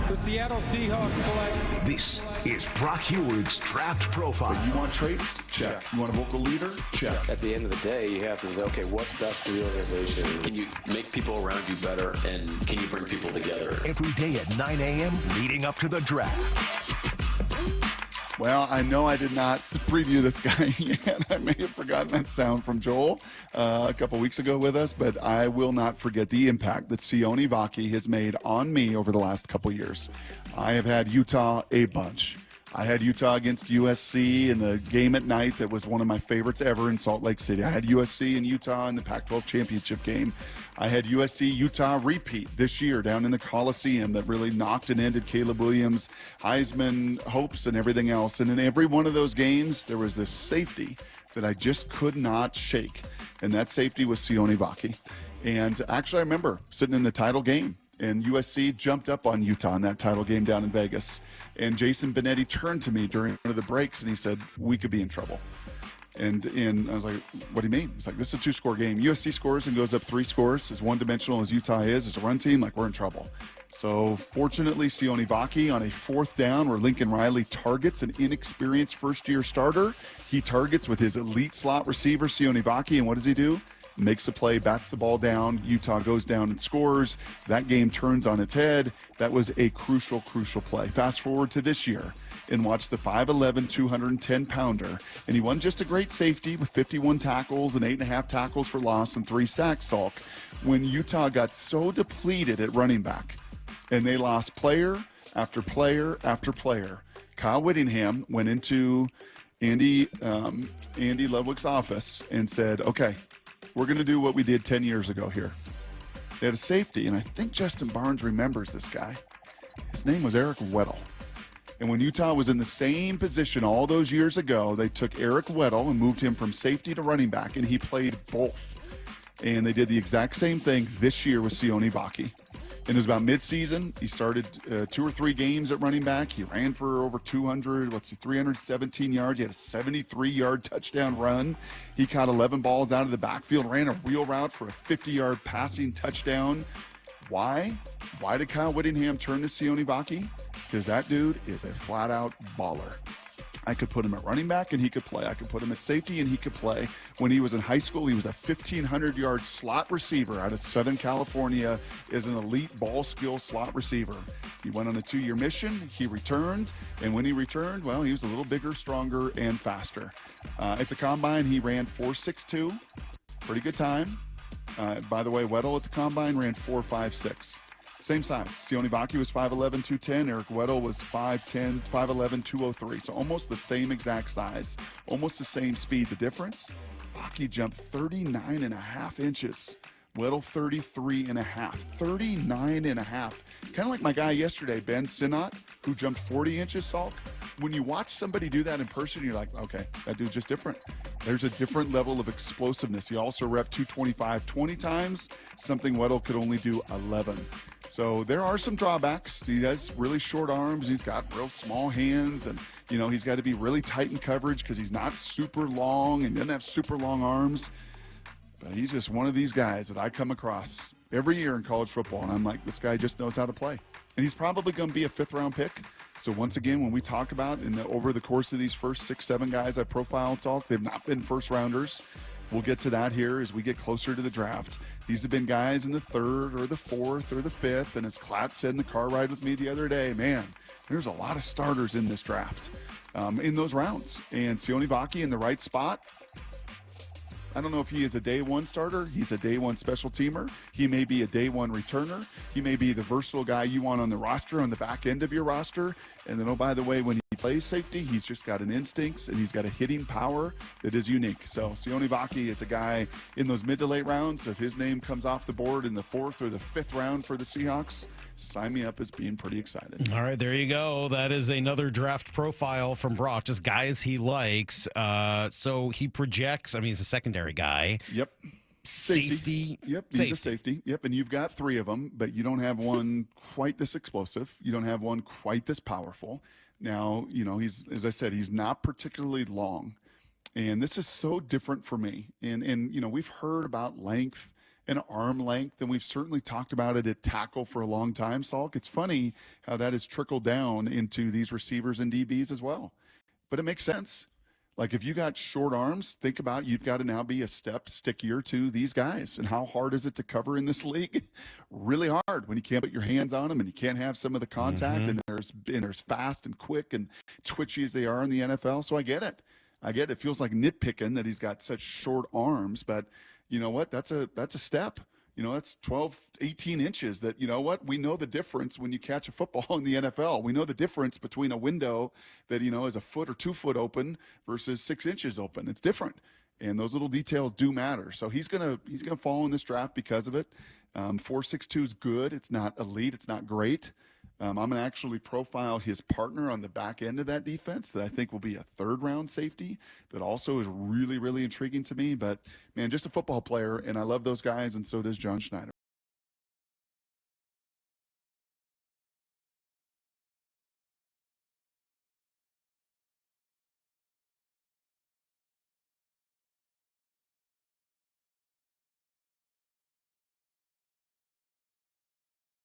The Seattle Seahawks select. This is Brock Huard's Draft Profile. You want traits? Check. You want a vocal leader? Check. At the end of the day, you have to say, okay, what's best for the organization? Can you make people around you better, and can you bring people together? Every day at 9 a.m. leading up to the draft. Well, I know I did not preview this guy yet. I may have forgotten that sound from Joel a couple weeks ago with us, but I will not forget the impact that Sione Vaki has made on me over the last couple years. I have had Utah a bunch. I had Utah against USC in the game at night that was one of my favorites ever in Salt Lake City. I had USC and Utah in the Pac-12 championship game. I had USC-Utah repeat this year down in the Coliseum that really knocked and ended Caleb Williams' Heisman hopes and everything else. And in every one of those games, there was this safety that I just could not shake. And that safety was Sione Vaki. And actually, I remember sitting in the title game, and USC jumped up on Utah in that title game down in Vegas. And Jason Benetti turned to me during one of the breaks, and he said, we could be in trouble. And I was like, what do you mean? He's like, this is a two-score game. USC scores and goes up 3 scores. As one-dimensional as Utah is, as a run team, like, we're in trouble. So fortunately, Sione Vaki on a 4th down where Lincoln Riley targets an inexperienced first-year starter. He targets with his elite slot receiver, Sione Vaki, and what does he do? Makes a play, bats the ball down. Utah goes down and scores. That game turns on its head. That was a crucial, crucial play. Fast forward to this year and watch the 5'11", 210-pounder. And he wasn't just a great safety with 51 tackles and 8.5 tackles for loss and 3 sacks, Salk. When Utah got so depleted at running back and they lost player after player after player, Kyle Whittingham went into Andy Ludwig's office and said, okay, we're going to do what we did 10 years ago here. They had a safety, and I think Justin Barnes remembers this guy. His name was Eric Weddle. And when Utah was in the same position all those years ago, they took Eric Weddle and moved him from safety to running back, and he played both. And they did the exact same thing this year with Sione Vaki. And it was about midseason. He started 2 or 3 games at running back. He ran for over 317 yards. He had a 73-yard touchdown run. He caught 11 balls out of the backfield, ran a wheel route for a 50-yard passing touchdown. Why? Why did Kyle Whittingham turn to Sione Vaki? Because that dude is a flat-out baller. I could put him at running back, and he could play. I could put him at safety, and he could play. When he was in high school, he was a 1,500-yard slot receiver out of Southern California as an elite ball skill slot receiver. He went on a 2-year mission. He returned, and when he returned, well, he was a little bigger, stronger, and faster. At the Combine, he ran 4.62. Pretty good time. By the way, Weddle at the Combine ran 4.56. Same size. Sione Vaki was 5'11", 210. Eric Weddle was 5'10", 5'11", 203. So almost the same exact size, almost the same speed. The difference, Vaki jumped 39.5 inches. Weddle 33.5. 39.5. Kind of like my guy yesterday, Ben Sinnott, who jumped 40 inches, Salk. When you watch somebody do that in person, you're like, okay, that dude's just different. There's a different level of explosiveness. He also repped 225 20 times, something Weddle could only do 11. So there are some drawbacks. He has really short arms. He's got real small hands, and he's got to be really tight in coverage because he's not super long and doesn't have super long arms. But he's just one of these guys that I come across every year in college football, and I'm like, this guy just knows how to play. And he's probably going to be a 5th-round pick. So once again, when we talk about over the course of these first 6, 7 guys I profiled, Salk, they've not been first-rounders. We'll get to that here as we get closer to the draft. These have been guys in the 3rd or the 4th or the 5th, and as Klatt said in the car ride with me the other day, man, there's a lot of starters in this draft in those rounds. And Sione Vaki in the right spot, I don't know if he is a day 1 starter. He's a day 1 special teamer. He may be a day 1 returner. He may be the versatile guy you want on the roster, on the back end of your roster. And then, oh, by the way, when he plays safety, he's just got an instincts and he's got a hitting power that is unique. So Sione Vaki is a guy in those mid to late rounds. If his name comes off the board in the 4th or the 5th round for the Seahawks, sign me up as being pretty excited. All right, there you go. That is another draft profile from Brock, just guys he likes. So he projects, he's a secondary guy. Yep. Safety. Yep, he's a safety. Yep, and you've got 3 of them, but you don't have one quite this explosive. You don't have one quite this powerful. Now, he's, as I said, he's not particularly long. And this is so different for me. And we've heard about length and arm length, and we've certainly talked about it at tackle for a long time, Salk. It's funny how that has trickled down into these receivers and DBs as well. But it makes sense. Like if you got short arms, think about you've got to now be a step stickier to these guys. And how hard is it to cover in this league? Really hard when you can't put your hands on them and you can't have some of the contact. And there's fast and quick and twitchy as they are in the NFL. So I get it. It feels like nitpicking that he's got such short arms, but you know what? That's a step. That's 12, 18 inches that, you know what? We know the difference when you catch a football in the NFL. We know the difference between a window that, is a foot or 2 foot open versus 6 inches open. It's different. And those little details do matter. So he's gonna fall in this draft because of it. 4.62 is good. It's not elite. It's not great. I'm going to actually profile his partner on the back end of that defense that I think will be a 3rd round safety that also is really, really intriguing to me. But, man, just a football player, and I love those guys, and so does John Schneider.